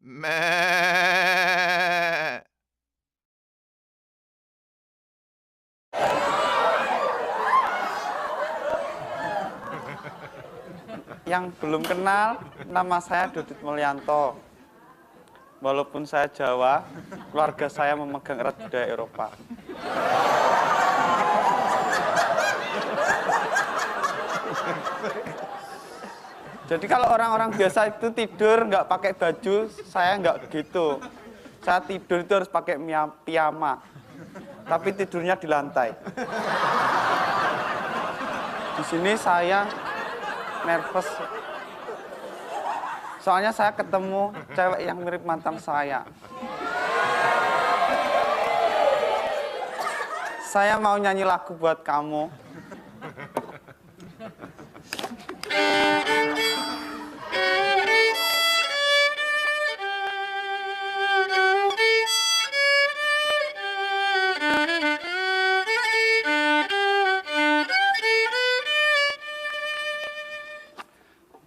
Meh. Yang belum kenal, nama saya Dodit Mulyanto. Walaupun saya Jawa, keluarga saya memegang erat budaya Eropa. Jadi kalau orang-orang biasa itu tidur nggak pakai baju, saya nggak gitu. Saya tidur itu harus pakai piyama, tapi tidurnya di lantai. Di sini saya nervous. Soalnya saya ketemu cewek yang mirip mantan saya. Saya mau nyanyi lagu buat kamu.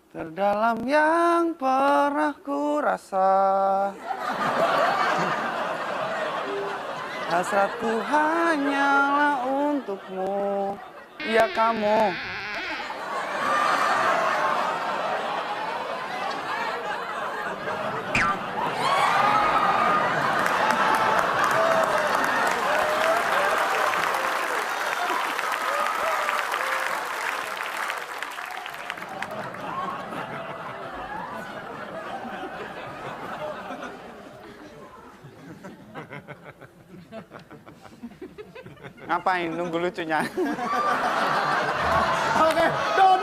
Terdalam yang pernah ku rasa, hasratku hanyalah untukmu, ya kamu. Ngapain? Nunggu lucunya. Oke, Dodit.